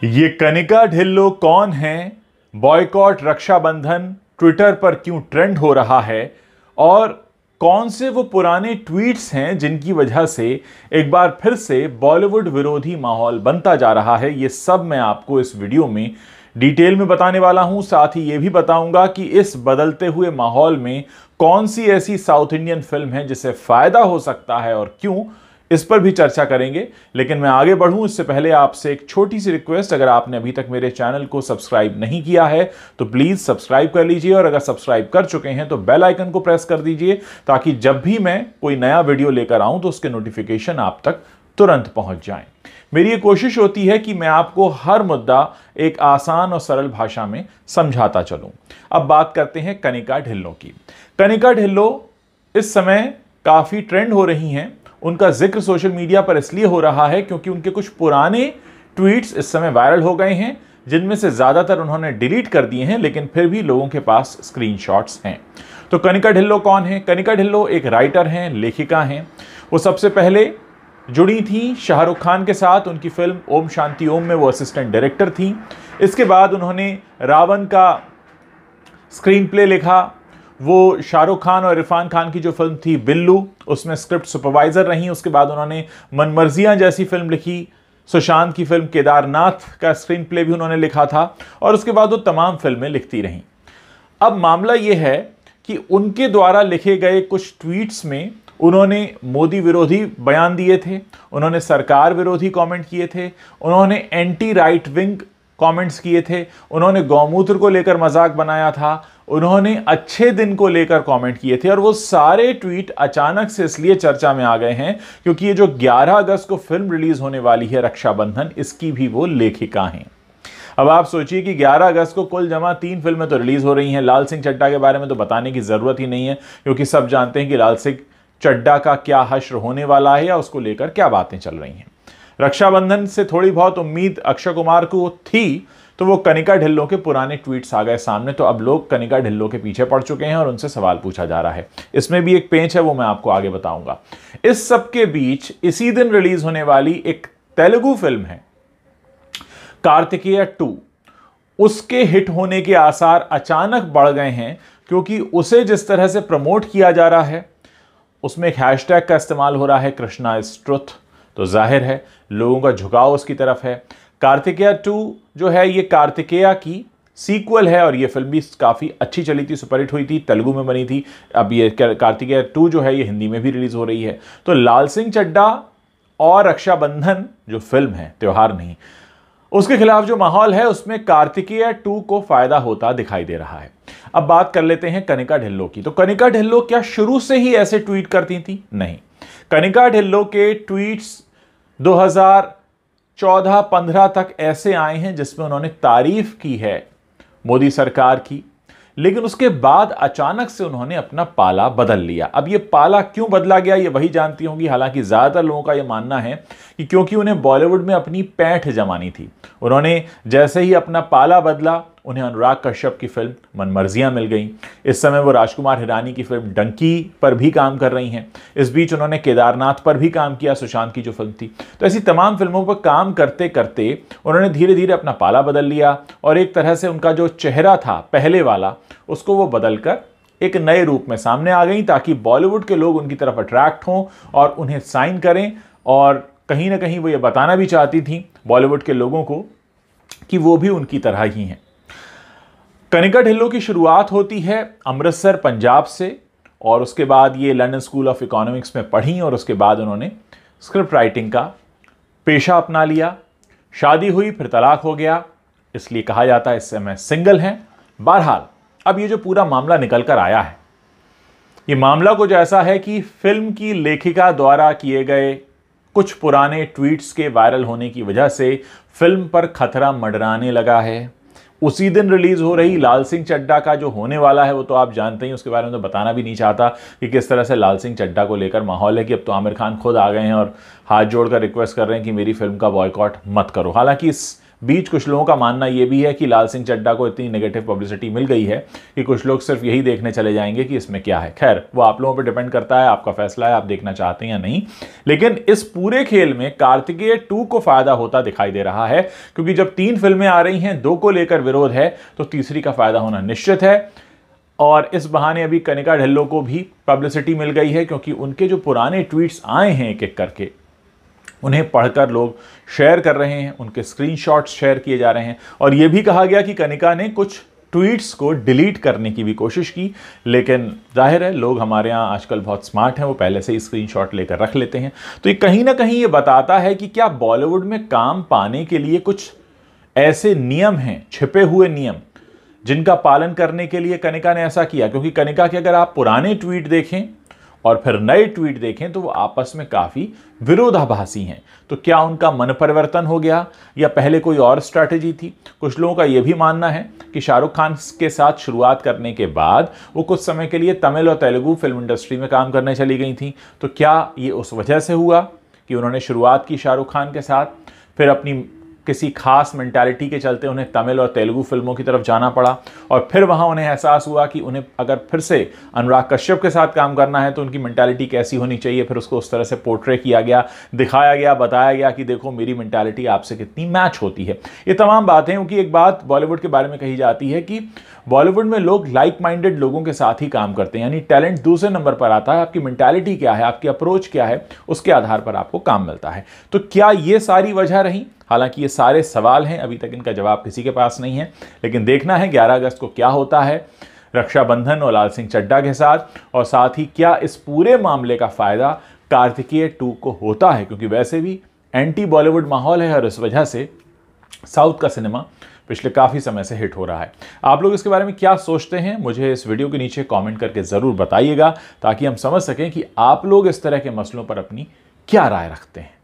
ये कनिका ढिल्लो कौन है, बॉयकॉट रक्षाबंधन ट्विटर पर क्यों ट्रेंड हो रहा है और कौन से वो पुराने ट्वीट्स हैं जिनकी वजह से एक बार फिर से बॉलीवुड विरोधी माहौल बनता जा रहा है, ये सब मैं आपको इस वीडियो में डिटेल में बताने वाला हूं। साथ ही ये भी बताऊंगा कि इस बदलते हुए माहौल में कौन सी ऐसी साउथ इंडियन फिल्म है जिससे फायदा हो सकता है और क्यों, इस पर भी चर्चा करेंगे। लेकिन मैं आगे बढ़ूं इससे पहले आपसे एक छोटी सी रिक्वेस्ट, अगर आपने अभी तक मेरे चैनल को सब्सक्राइब नहीं किया है तो प्लीज सब्सक्राइब कर लीजिए और अगर सब्सक्राइब कर चुके हैं तो बेल आइकन को प्रेस कर दीजिए ताकि जब भी मैं कोई नया वीडियो लेकर आऊं तो उसके नोटिफिकेशन आप तक तुरंत पहुंच जाएं। मेरी ये कोशिश होती है कि मैं आपको हर मुद्दा एक आसान और सरल भाषा में समझाता चलूं। अब बात करते हैं कनिका ढिल्लो की। कनिका ढिल्लो इस समय काफी ट्रेंड हो रही हैं। उनका जिक्र सोशल मीडिया पर इसलिए हो रहा है क्योंकि उनके कुछ पुराने ट्वीट्स इस समय वायरल हो गए हैं, जिनमें से ज्यादातर उन्होंने डिलीट कर दिए हैं, लेकिन फिर भी लोगों के पास स्क्रीनशॉट्स हैं। तो कनिका ढिल्लो कौन है? कनिका ढिल्लो एक राइटर हैं, लेखिका हैं। वो सबसे पहले जुड़ी थी शाहरुख खान के साथ। उनकी फिल्म ओम शांति ओम में वो असिस्टेंट डायरेक्टर थी। इसके बाद उन्होंने रावण का स्क्रीन प्ले लिखा। वो शाहरुख खान और इरफान खान की जो फिल्म थी बिल्लू, उसमें स्क्रिप्ट सुपरवाइजर रही। उसके बाद उन्होंने मनमर्जियां जैसी फिल्म लिखी। सुशांत की फिल्म केदारनाथ का स्क्रीन प्ले भी उन्होंने लिखा था और उसके बाद वो तमाम फिल्में लिखती रहीं। अब मामला ये है कि उनके द्वारा लिखे गए कुछ ट्वीट्स में उन्होंने मोदी विरोधी बयान दिए थे, उन्होंने सरकार विरोधी कमेंट किए थे, उन्होंने एंटी राइट विंग कमेंट्स किए थे, उन्होंने गौमूत्र को लेकर मजाक बनाया था, उन्होंने अच्छे दिन को लेकर कमेंट किए थे। और वो सारे ट्वीट अचानक से इसलिए चर्चा में आ गए हैं क्योंकि ये जो 11 अगस्त को फिल्म रिलीज होने वाली है रक्षाबंधन, इसकी भी वो लेखिका हैं। अब आप सोचिए कि 11 अगस्त को कुल जमा 3 फिल्में तो रिलीज हो रही हैं। लाल सिंह चड्ढा के बारे में तो बताने की जरूरत ही नहीं है क्योंकि सब जानते हैं कि लाल सिंह चड्ढा का क्या हश्र होने वाला है या उसको लेकर क्या बातें चल रही हैं। रक्षाबंधन से थोड़ी बहुत उम्मीद अक्षय कुमार को थी तो वो कनिका ढिल्लो के पुराने ट्वीट्स आ गए सामने, तो अब लोग कनिका ढिल्लो के पीछे पड़ चुके हैं और उनसे सवाल पूछा जा रहा है। इसमें भी एक पेंच है, वो मैं आपको आगे बताऊंगा। इस सब के बीच इसी दिन रिलीज होने वाली एक तेलुगु फिल्म है कार्तिकेय 2। उसके हिट होने के आसार अचानक बढ़ गए हैं क्योंकि उसे जिस तरह से प्रमोट किया जा रहा है, उसमें एक हैशटैग का इस्तेमाल हो रहा है, कृष्णा इज ट्रुथ, तो जाहिर है लोगों का झुकाव उसकी तरफ है। कार्तिकेय 2 जो है ये कार्तिकेय की सीक्वल है और ये फिल्म भी काफ़ी अच्छी चली थी, सुपरहिट हुई थी, तेलुगु में बनी थी। अब ये कार्तिकेय 2 जो है ये हिंदी में भी रिलीज हो रही है। तो लाल सिंह चड्ढा और रक्षाबंधन जो फिल्म है, त्योहार नहीं, उसके खिलाफ जो माहौल है उसमें कार्तिकेय 2 को फायदा होता दिखाई दे रहा है। अब बात कर लेते हैं कनिका ढिल्लो की। तो कनिका ढिल्लो क्या शुरू से ही ऐसे ट्वीट करती थी? नहीं। कनिका ढिल्लो के ट्वीट्स 2014-15 तक ऐसे आए हैं जिसमें उन्होंने तारीफ की है मोदी सरकार की, लेकिन उसके बाद अचानक से उन्होंने अपना पाला बदल लिया। अब ये पाला क्यों बदला गया ये वही जानती होंगी। हालांकि ज्यादातर लोगों का ये मानना है कि क्योंकि उन्हें बॉलीवुड में अपनी पैठ जमानी थी। उन्होंने जैसे ही अपना पाला बदला, उन्हें अनुराग कश्यप की फिल्म मनमर्जियां मिल गई। इस समय वो राजकुमार हिरानी की फिल्म डंकी पर भी काम कर रही हैं। इस बीच उन्होंने केदारनाथ पर भी काम किया, सुशांत की जो फिल्म थी। तो ऐसी तमाम फिल्मों पर काम करते करते उन्होंने धीरे धीरे अपना पाला बदल लिया और एक तरह से उनका जो चेहरा था पहले वाला, उसको वो बदलकर एक नए रूप में सामने आ गई ताकि बॉलीवुड के लोग उनकी तरफ अट्रैक्ट हों और उन्हें साइन करें। और कहीं ना कहीं वो ये बताना भी चाहती थी बॉलीवुड के लोगों को कि वो भी उनकी तरह ही हैं। कनिका ढिल्लो की शुरुआत होती है अमृतसर पंजाब से और उसके बाद ये लंदन स्कूल ऑफ इकोनॉमिक्स में पढ़ी और उसके बाद उन्होंने स्क्रिप्ट राइटिंग का पेशा अपना लिया। शादी हुई, फिर तलाक हो गया, इसलिए कहा जाता है इस समय सिंगल हैं। बहरहाल अब ये जो पूरा मामला निकल कर आया है, ये मामला कुछ ऐसा है कि फिल्म की लेखिका द्वारा किए गए कुछ पुराने ट्वीट्स के वायरल होने की वजह से फिल्म पर खतरा मंडराने लगा है। उसी दिन रिलीज हो रही लाल सिंह चड्ढा का जो होने वाला है वो तो आप जानते ही, उसके बारे में तो बताना भी नहीं चाहता कि किस तरह से लाल सिंह चड्ढा को लेकर माहौल है कि अब तो आमिर खान खुद आ गए हैं और हाथ जोड़कर रिक्वेस्ट कर रहे हैं कि मेरी फिल्म का बॉयकॉट मत करो। हालांकि इस बीच कुछ लोगों का मानना यह भी है कि लाल सिंह चड्ढा को इतनी नेगेटिव पब्लिसिटी मिल गई है कि कुछ लोग सिर्फ यही देखने चले जाएंगे कि इसमें क्या है। खैर, वो आप लोगों पर डिपेंड करता है, आपका फैसला है, आप देखना चाहते हैं या नहीं। लेकिन इस पूरे खेल में कार्तिकेय 2 को फायदा होता दिखाई दे रहा है, क्योंकि जब 3 फिल्में आ रही हैं, 2 को लेकर विरोध है, तो तीसरी का फायदा होना निश्चित है। और इस बहाने अभी कनिका ढिल्लों को भी पब्लिसिटी मिल गई है, क्योंकि उनके जो पुराने ट्वीट्स आए हैं एक एक करके, उन्हें पढ़कर लोग शेयर कर रहे हैं, उनके स्क्रीनशॉट्स शेयर किए जा रहे हैं। और यह भी कहा गया कि कनिका ने कुछ ट्वीट्स को डिलीट करने की भी कोशिश की, लेकिन जाहिर है लोग हमारे यहाँ आजकल बहुत स्मार्ट हैं, वो पहले से ही स्क्रीनशॉट लेकर रख लेते हैं। तो ये कहीं ना कहीं ये बताता है कि क्या बॉलीवुड में काम पाने के लिए कुछ ऐसे नियम हैं, छिपे हुए नियम, जिनका पालन करने के लिए कनिका ने ऐसा किया। क्योंकि कनिका के अगर आप पुराने ट्वीट देखें और फिर नए ट्वीट देखें तो वो आपस में काफी विरोधाभासी हैं। तो क्या उनका मन परिवर्तन हो गया या पहले कोई और स्ट्रैटेजी थी? कुछ लोगों का यह भी मानना है कि शाहरुख खान के साथ शुरुआत करने के बाद वो कुछ समय के लिए तमिल और तेलुगु फिल्म इंडस्ट्री में काम करने चली गई थी। तो क्या ये उस वजह से हुआ कि उन्होंने शुरुआत की शाहरुख खान के साथ, फिर अपनी किसी खास मेंटालिटी के चलते उन्हें तमिल और तेलुगु फिल्मों की तरफ जाना पड़ा, और फिर वहां उन्हें एहसास हुआ कि उन्हें अगर फिर से अनुराग कश्यप के साथ काम करना है तो उनकी मेंटालिटी कैसी होनी चाहिए। फिर उसको उस तरह से पोर्ट्रे किया गया, दिखाया गया, बताया गया कि देखो मेरी मेंटालिटी आपसे कितनी मैच होती है। ये तमाम बातें, क्योंकि एक बात बॉलीवुड के बारे में कही जाती है कि बॉलीवुड में लोग लाइक माइंडेड लोगों के साथ ही काम करते हैं, यानी टैलेंट दूसरे नंबर पर आता है, आपकी मेंटालिटी क्या है, आपकी अप्रोच क्या है, उसके आधार पर आपको काम मिलता है। तो क्या ये सारी वजह रही? हालांकि ये सारे सवाल हैं, अभी तक इनका जवाब किसी के पास नहीं है, लेकिन देखना है 11 अगस्त को क्या होता है रक्षाबंधन और लाल सिंह चड्ढा के साथ, और साथ ही क्या इस पूरे मामले का फायदा कार्तिकेय 2 को होता है, क्योंकि वैसे भी एंटी बॉलीवुड माहौल है और इस वजह से साउथ का सिनेमा पिछले काफ़ी समय से हिट हो रहा है। आप लोग इसके बारे में क्या सोचते हैं, मुझे इस वीडियो के नीचे कमेंट करके ज़रूर बताइएगा, ताकि हम समझ सकें कि आप लोग इस तरह के मसलों पर अपनी क्या राय रखते हैं।